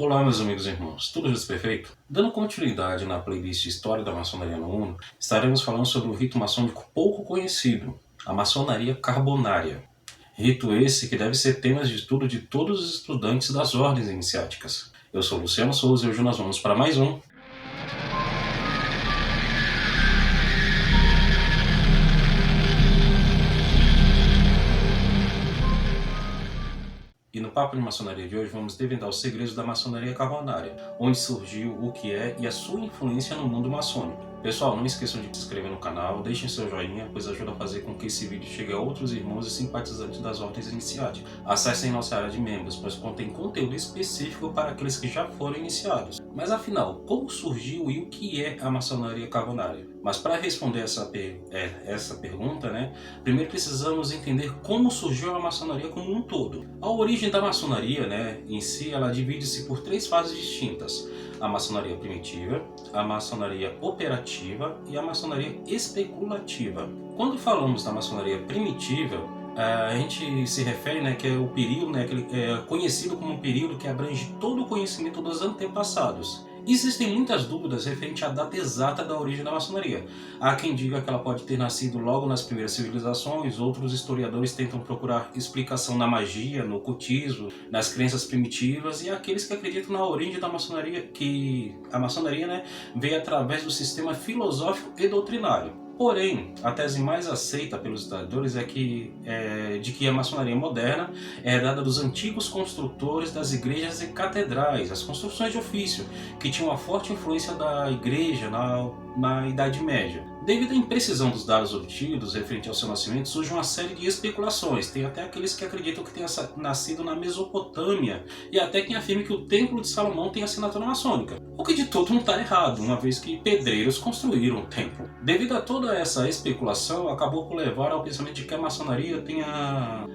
Olá, meus amigos e irmãos, tudo justo e perfeito? Dando continuidade na playlist História da Maçonaria no Mundo, estaremos falando sobre um rito maçônico pouco conhecido, a maçonaria carbonária. Rito esse que deve ser tema de estudo de todos os estudantes das ordens iniciáticas. Eu sou Luciano Souza e hoje nós vamos para mais um. E no Papo de Maçonaria de hoje vamos desvendar os segredos da maçonaria carbonária, onde surgiu, o que é e a sua influência no mundo maçônico. Pessoal, não esqueçam de se inscrever no canal, deixem seu joinha, pois ajuda a fazer com que esse vídeo chegue a outros irmãos e simpatizantes das ordens iniciáticas. Acessem nossa área de membros, pois contém conteúdo específico para aqueles que já foram iniciados. Mas afinal, como surgiu e o que é a maçonaria carbonária? Mas para responder essa pergunta, primeiro precisamos entender como surgiu a maçonaria como um todo. A origem da maçonaria, em si, ela divide-se por três fases distintas: a maçonaria primitiva, a maçonaria operativa e a maçonaria especulativa. Quando falamos da maçonaria primitiva, a gente se refere, que é o período, conhecido como um período que abrange todo o conhecimento dos antepassados. Existem muitas dúvidas referente à data exata da origem da maçonaria. Há quem diga que ela pode ter nascido logo nas primeiras civilizações, outros historiadores tentam procurar explicação na magia, no ocultismo, nas crenças primitivas, e há aqueles que acreditam na origem da maçonaria, que a maçonaria veio através do sistema filosófico e doutrinário. Porém, a tese mais aceita pelos historiadores é de que a maçonaria moderna é herdada dos antigos construtores das igrejas e catedrais, as construções de ofício, que tinham uma forte influência da igreja na Idade Média. Devido à imprecisão dos dados obtidos referente ao seu nascimento, surge uma série de especulações. Tem até aqueles que acreditam que tenha nascido na Mesopotâmia, e até quem afirma que o Templo de Salomão tem assinatura maçônica. O que de todo não está errado, uma vez que pedreiros construíram o templo. Devido a toda essa especulação, acabou por levar ao pensamento de que a maçonaria tenha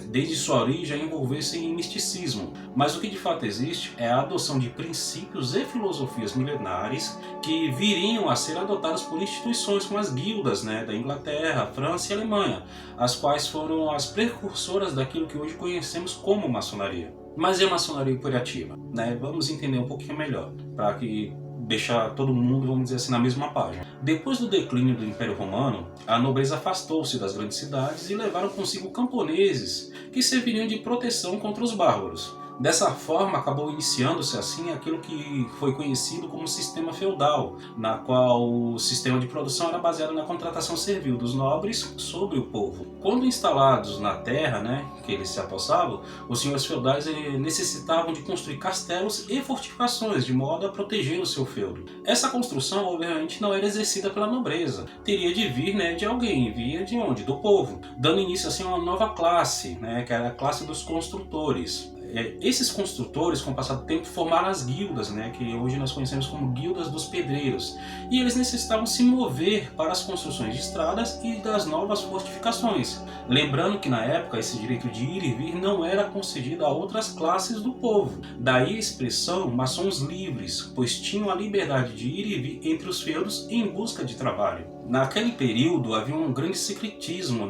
desde sua origem, a envolver-se em misticismo. Mas o que de fato existe é a adoção de princípios e filosofias milenares que viriam a ser adotadas por instituições como as guildas da Inglaterra, França e Alemanha, as quais foram as precursoras daquilo que hoje conhecemos como maçonaria. Mas e a maçonaria operativa? Vamos entender um pouquinho melhor, para que deixar todo mundo, vamos dizer assim, na mesma página. Depois do declínio do Império Romano, a nobreza afastou-se das grandes cidades e levaram consigo camponeses que serviriam de proteção contra os bárbaros. Dessa forma, acabou iniciando-se assim aquilo que foi conhecido como sistema feudal, na qual o sistema de produção era baseado na contratação servil dos nobres sobre o povo. Quando instalados na terra, que eles se apossavam, os senhores feudais necessitavam de construir castelos e fortificações, de modo a proteger o seu feudo. Essa construção, obviamente, não era exercida pela nobreza. Teria de vir de alguém, via de onde? Do povo, dando início assim a uma nova classe, que era a classe dos construtores. Esses construtores, com o passar do tempo, formaram as guildas, que hoje nós conhecemos como guildas dos pedreiros, e eles necessitavam se mover para as construções de estradas e das novas fortificações. Lembrando que na época esse direito de ir e vir não era concedido a outras classes do povo. Daí a expressão maçons livres, pois tinham a liberdade de ir e vir entre os feudos em busca de trabalho. Naquele período havia um grande secretismo,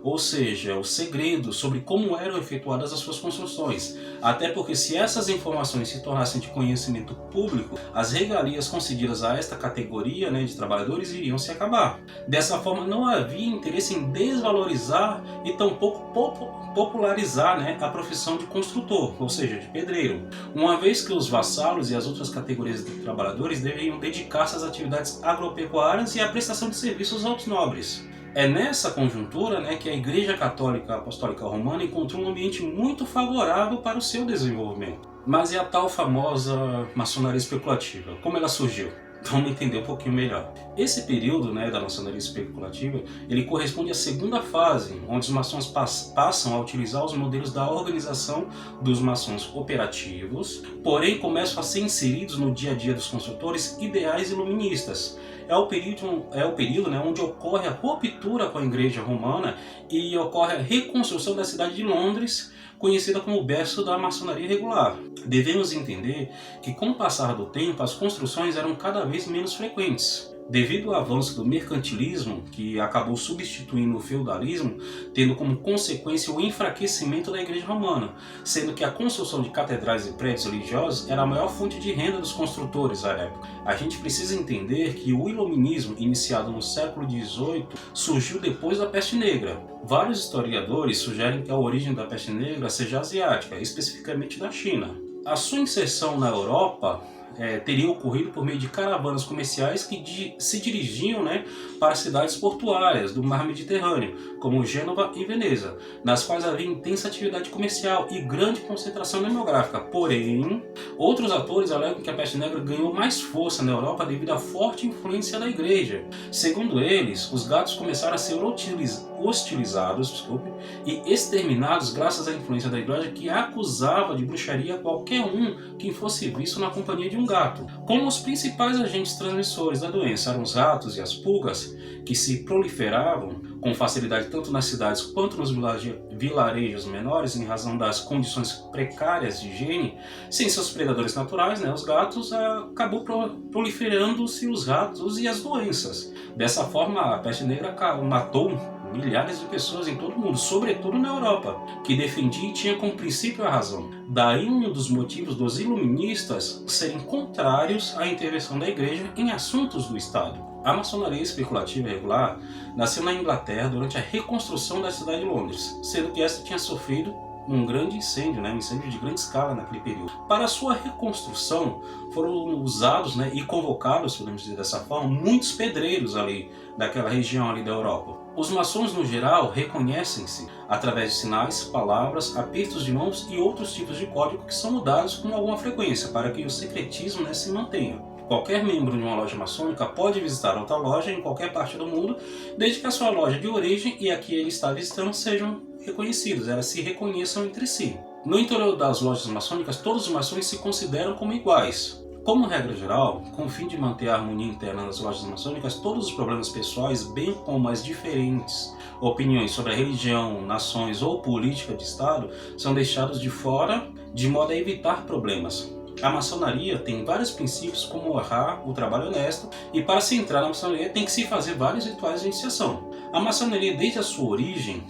ou seja, o segredo sobre como eram efetuadas as suas construções. Até porque se essas informações se tornassem de conhecimento público, as regalias concedidas a esta categoria de trabalhadores iriam se acabar. Dessa forma, não havia interesse em desvalorizar e tampouco popularizar a profissão de construtor, ou seja, de pedreiro, uma vez que os vassalos e as outras categorias de trabalhadores deveriam dedicar-se às atividades agropecuárias e à prestação de serviços aos nobres. É nessa conjuntura que a Igreja Católica Apostólica Romana encontrou um ambiente muito favorável para o seu desenvolvimento. Mas e a tal famosa maçonaria especulativa? Como ela surgiu? Vamos entender um pouquinho melhor. Esse período da maçonaria especulativa, ele corresponde à segunda fase, onde os maçons passam a utilizar os modelos da organização dos maçons operativos, porém começam a ser inseridos no dia a dia dos construtores ideais iluministas. É o período onde ocorre a ruptura com a Igreja Romana e ocorre a reconstrução da cidade de Londres, conhecida como o berço da maçonaria regular. Devemos entender que com o passar do tempo as construções eram cada vez menos frequentes. devido ao avanço do mercantilismo, que acabou substituindo o feudalismo, tendo como consequência o enfraquecimento da Igreja Romana, sendo que a construção de catedrais e prédios religiosos era a maior fonte de renda dos construtores à época. A gente precisa entender que o iluminismo, iniciado no século XVIII, surgiu depois da Peste Negra. Vários historiadores sugerem que a origem da Peste Negra seja asiática, especificamente da China. A sua inserção na Europa teria ocorrido por meio de caravanas comerciais que se dirigiam, para cidades portuárias do mar Mediterrâneo, como Gênova e Veneza, nas quais havia intensa atividade comercial e grande concentração demográfica. Porém, outros autores alegam que a peste negra ganhou mais força na Europa devido à forte influência da Igreja. Segundo eles, os gatos começaram a ser hostilizados e exterminados graças à influência da Igreja, que acusava de bruxaria qualquer um que fosse visto na companhia de um gato. Como os principais agentes transmissores da doença eram os ratos e as pulgas, que se proliferavam com facilidade tanto nas cidades quanto nos vilarejos menores, em razão das condições precárias de higiene, sem seus predadores naturais, os gatos, acabou proliferando-se os ratos e as doenças. Dessa forma, a peste negra matou milhares de pessoas em todo o mundo, sobretudo na Europa, que defendia e tinha como princípio a razão. Daí um dos motivos dos iluministas serem contrários à intervenção da Igreja em assuntos do Estado. A maçonaria especulativa regular nasceu na Inglaterra durante a reconstrução da cidade de Londres, sendo que esta tinha sofrido um grande incêndio, um incêndio de grande escala naquele período. Para sua reconstrução foram usados e convocados, podemos dizer dessa forma, muitos pedreiros ali daquela região ali da Europa. Os maçons no geral reconhecem-se através de sinais, palavras, apertos de mãos e outros tipos de código que são mudados com alguma frequência para que o secretismo se mantenha. Qualquer membro de uma loja maçônica pode visitar outra loja em qualquer parte do mundo, desde que a sua loja de origem e a que ele está visitando sejam reconhecidos, elas se reconheçam entre si. No interior das lojas maçônicas, todos os maçons se consideram como iguais. Como regra geral, com o fim de manter a harmonia interna nas lojas maçônicas, todos os problemas pessoais, bem como as diferentes opiniões sobre a religião, nações ou política de Estado, são deixados de fora, de modo a evitar problemas. A maçonaria tem vários princípios, como honrar o trabalho honesto, e para se entrar na maçonaria tem que se fazer vários rituais de iniciação. A maçonaria, desde a sua origem,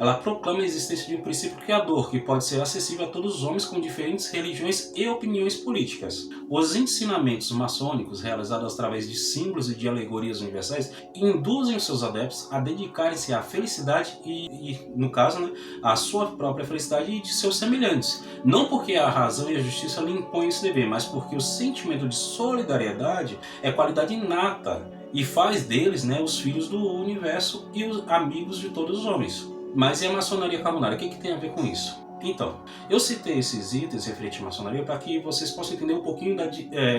ela proclama a existência de um princípio criador, que pode ser acessível a todos os homens com diferentes religiões e opiniões políticas. Os ensinamentos maçônicos, realizados através de símbolos e de alegorias universais, induzem os seus adeptos a dedicarem-se à felicidade e no caso, à sua própria felicidade e de seus semelhantes. Não porque a razão e a justiça lhe impõem esse dever, mas porque o sentimento de solidariedade é qualidade inata e faz deles os filhos do universo e os amigos de todos os homens. Mas e a maçonaria carbonária? O que tem a ver com isso? Então, eu citei esses itens referentes à maçonaria para que vocês possam entender um pouquinho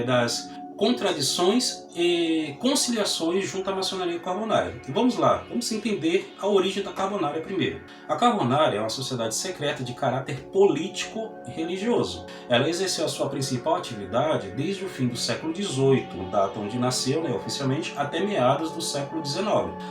das contradições e conciliações junto à maçonaria carbonária. E vamos lá, vamos entender a origem da carbonária primeiro. A carbonária é uma sociedade secreta de caráter político e religioso. Ela exerceu a sua principal atividade desde o fim do século XVIII, data onde nasceu oficialmente, até meados do século XIX.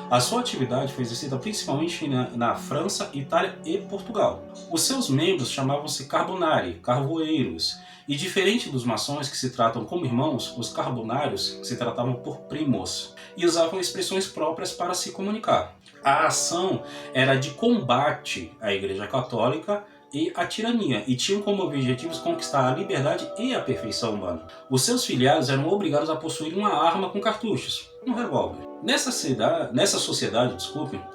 A sua atividade foi exercida principalmente na França, Itália e Portugal. Os seus membros chamavam-se carbonari, carvoeiros. E diferente dos maçons, que se tratam como irmãos, os carbonários se tratavam por primos e usavam expressões próprias para se comunicar. A ação era de combate à Igreja Católica e à tirania, e tinham como objetivos conquistar a liberdade e a perfeição humana. Os seus filiados eram obrigados a possuir uma arma com cartuchos, um revólver. Nessa sociedade,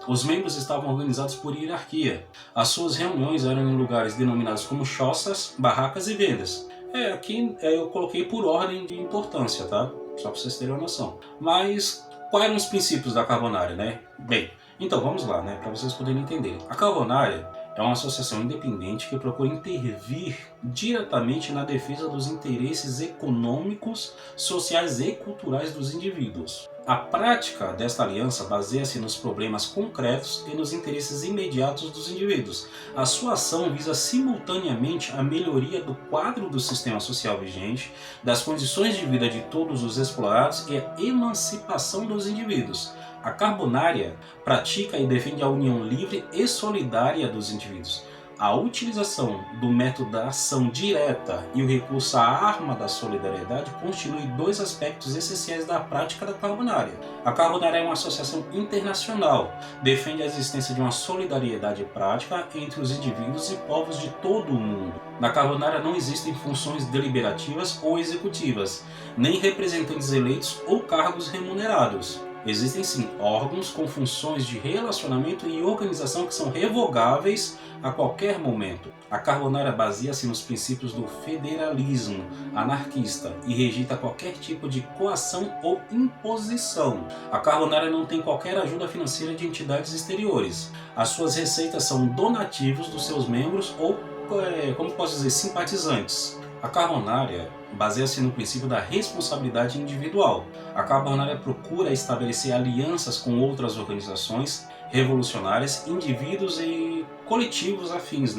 os membros estavam organizados por hierarquia. As suas reuniões eram em lugares denominados como choças, barracas e vendas. Aqui eu coloquei por ordem de importância, tá? Só para vocês terem uma noção. Mas quais eram os princípios da carbonária, Bem, então vamos lá, para vocês poderem entender. A carbonária é uma associação independente que procura intervir diretamente na defesa dos interesses econômicos, sociais e culturais dos indivíduos. A prática desta aliança baseia-se nos problemas concretos e nos interesses imediatos dos indivíduos. A sua ação visa simultaneamente a melhoria do quadro do sistema social vigente, das condições de vida de todos os explorados e a emancipação dos indivíduos. A carbonária pratica e defende a união livre e solidária dos indivíduos. a utilização do método da ação direta e o recurso à arma da solidariedade constituem dois aspectos essenciais da prática da Carbonária. A Carbonária é uma associação internacional, defende a existência de uma solidariedade prática entre os indivíduos e povos de todo o mundo. Na Carbonária não existem funções deliberativas ou executivas, nem representantes eleitos ou cargos remunerados. Existem sim órgãos com funções de relacionamento e organização que são revogáveis a qualquer momento. A Carbonária baseia-se nos princípios do federalismo anarquista e rejeita qualquer tipo de coação ou imposição. A Carbonária não tem qualquer ajuda financeira de entidades exteriores. As suas receitas são donativos dos seus membros ou, como posso dizer, simpatizantes. A Carbonária baseia-se no princípio da responsabilidade individual. A Carbonária procura estabelecer alianças com outras organizações revolucionárias, indivíduos e coletivos afins,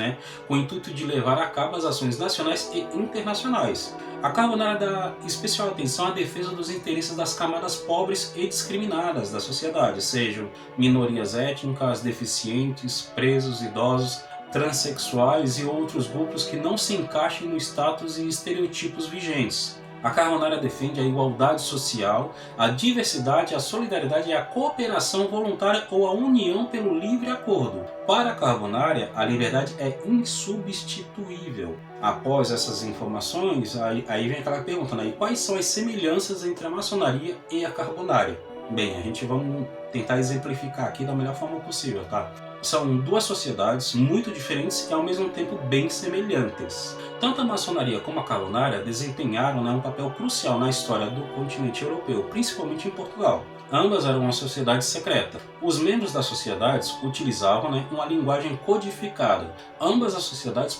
com o intuito de levar a cabo as ações nacionais e internacionais. A Carbonária dá especial atenção à defesa dos interesses das camadas pobres e discriminadas da sociedade, sejam minorias étnicas, deficientes, presos, idosos, transexuais e outros grupos que não se encaixem no status e estereotipos vigentes. A Carbonária defende a igualdade social, a diversidade, a solidariedade e a cooperação voluntária ou a união pelo livre acordo. Para a Carbonária, a liberdade é insubstituível. Após essas informações, aí vem aquela pergunta, quais são as semelhanças entre a maçonaria e a Carbonária? Bem, a gente vamos tentar exemplificar aqui da melhor forma possível, tá? São duas sociedades muito diferentes e ao mesmo tempo bem semelhantes. Tanto a maçonaria como a Carbonária desempenharam um papel crucial na história do continente europeu, principalmente em Portugal. Ambas eram uma sociedade secreta. Os membros das sociedades utilizavam uma linguagem codificada. Ambas as sociedades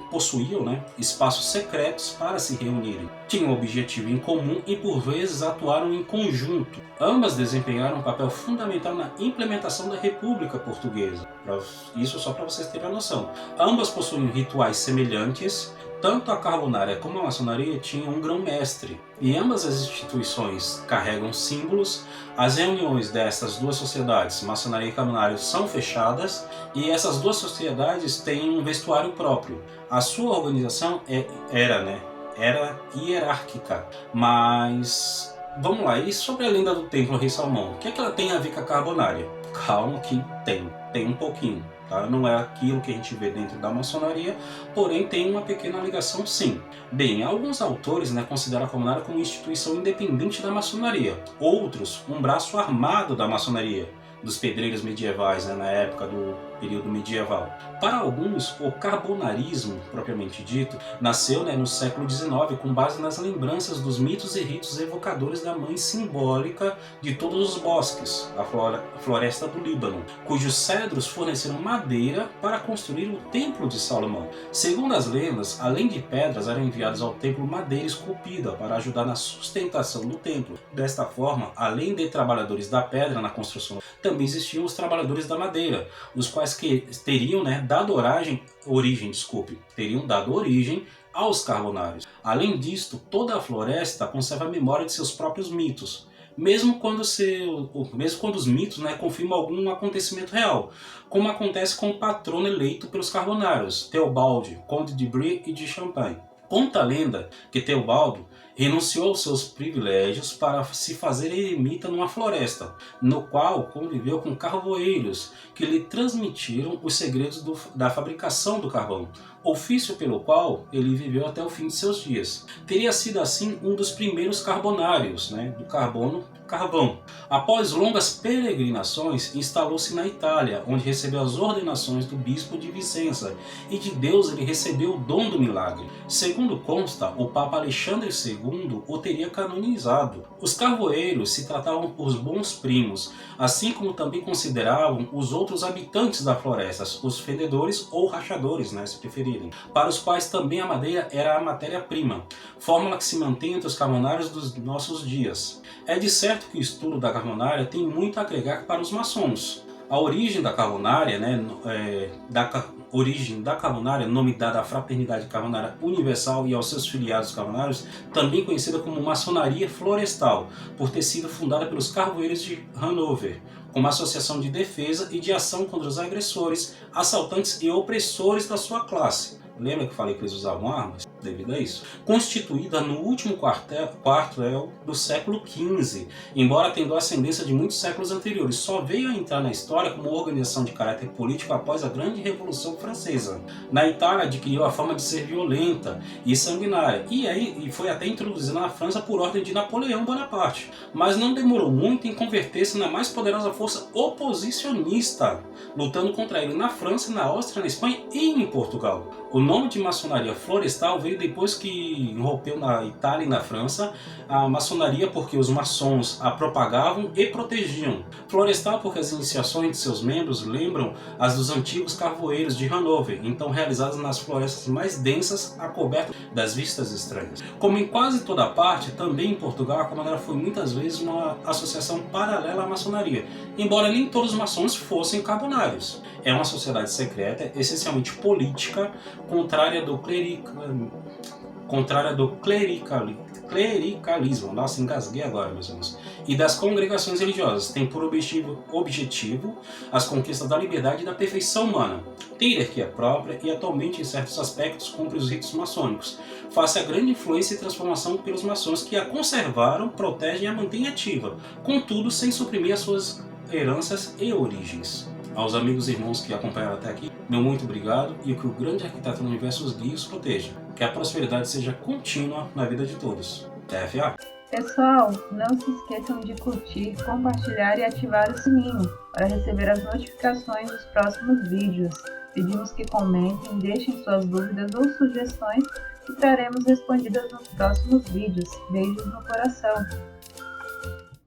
possuíam espaços secretos para se reunirem. Tinham um objetivo em comum e por vezes atuaram em conjunto. Ambas desempenharam um papel fundamental na implementação da República Portuguesa. Isso só para vocês terem a noção. Ambas possuíam rituais semelhantes. Tanto a Carbonária como a maçonaria tinham um grão-mestre, e ambas as instituições carregam símbolos. As reuniões dessas duas sociedades, maçonaria e carbonária, são fechadas, e essas duas sociedades têm um vestuário próprio. A sua organização era hierárquica, mas vamos lá, e sobre a lenda do Templo Rei Salomão, o que é que ela tem a ver com a Carbonária? Calma que tem um pouquinho. Não é aquilo que a gente vê dentro da maçonaria, porém tem uma pequena ligação sim. Bem, alguns autores consideram a Carbonária como instituição independente da maçonaria, outros um braço armado da maçonaria, dos pedreiros medievais na época do período medieval. Para alguns, o carbonarismo, propriamente dito, nasceu no século XIX com base nas lembranças dos mitos e ritos evocadores da mãe simbólica de todos os bosques, a floresta do Líbano, cujos cedros forneceram madeira para construir o Templo de Salomão. Segundo as lendas, além de pedras, eram enviadas ao templo madeira esculpida para ajudar na sustentação do templo. Desta forma, além de trabalhadores da pedra na construção, também existiam os trabalhadores da madeira, os quais que teriam dado origem aos carbonários. Além disto, toda a floresta conserva a memória de seus próprios mitos, mesmo quando os mitos confirmam algum acontecimento real, como acontece com o patrono eleito pelos carbonários, Teobaldo, conde de Brie e de Champagne. Conta a lenda que Teobaldo renunciou aos seus privilégios para se fazer eremita numa floresta, no qual conviveu com carvoeiros que lhe transmitiram os segredos da fabricação do carvão, ofício pelo qual ele viveu até o fim de seus dias. Teria sido assim um dos primeiros carbonários, do carvão. Após longas peregrinações, instalou-se na Itália, onde recebeu as ordenações do bispo de Vicenza, e de Deus ele recebeu o dom do milagre. Segundo consta, o Papa Alexandre II o teria canonizado. Os carvoeiros se tratavam por bons primos, assim como também consideravam os outros habitantes da floresta, os fendedores ou rachadores, se preferirem, para os quais também a madeira era a matéria-prima, fórmula que se mantém entre os carbonários dos nossos dias. É de certo que o estudo da Carbonária tem muito a agregar para os maçons. A origem da Carbonária, origem da Carbonária, nome dado à Fraternidade Carbonária Universal e aos seus filiados carbonários, também conhecida como Maçonaria Florestal, por ter sido fundada pelos carvoeiros de Hanover, como associação de defesa e de ação contra os agressores, assaltantes e opressores da sua classe. Lembra que eu falei que eles usavam armas? Devido a isso. Constituída no último quartel do século XV, embora tendo ascendência de muitos séculos anteriores, só veio a entrar na história como organização de caráter político após a Grande Revolução Francesa. Na Itália adquiriu a fama de ser violenta e sanguinária, e foi até introduzida na França por ordem de Napoleão Bonaparte, mas não demorou muito em converter-se na mais poderosa força oposicionista, lutando contra ele na França, na Áustria, na Espanha e em Portugal. O nome de maçonaria florestal veio depois que irrompeu na Itália e na França a maçonaria, porque os maçons a propagavam e protegiam. Florestal porque as iniciações de seus membros lembram as dos antigos carvoeiros de Hanover, então realizadas nas florestas mais densas, a coberta das vistas estranhas. Como em quase toda parte, também em Portugal, a Carbonária foi muitas vezes uma associação paralela à maçonaria, embora nem todos os maçons fossem carbonários. É uma sociedade secreta, essencialmente política, contrária do clericalismo, nossa, engasguei agora, meus irmãos, e das congregações religiosas. Tem por objetivo as conquistas da liberdade e da perfeição humana. Tem hierarquia própria e atualmente, em certos aspectos, cumpre os ritos maçônicos, face à grande influência e transformação pelos maçons que a conservaram, protegem e a mantêm ativa, contudo sem suprimir as suas heranças e origens. Aos amigos e irmãos que acompanharam até aqui, meu muito obrigado e que o grande arquiteto do universo os guie e os proteja. Que a prosperidade seja contínua na vida de todos. TFA. Pessoal, não se esqueçam de curtir, compartilhar e ativar o sininho para receber as notificações dos próximos vídeos. Pedimos que comentem, deixem suas dúvidas ou sugestões que traremos respondidas nos próximos vídeos. Beijos no coração!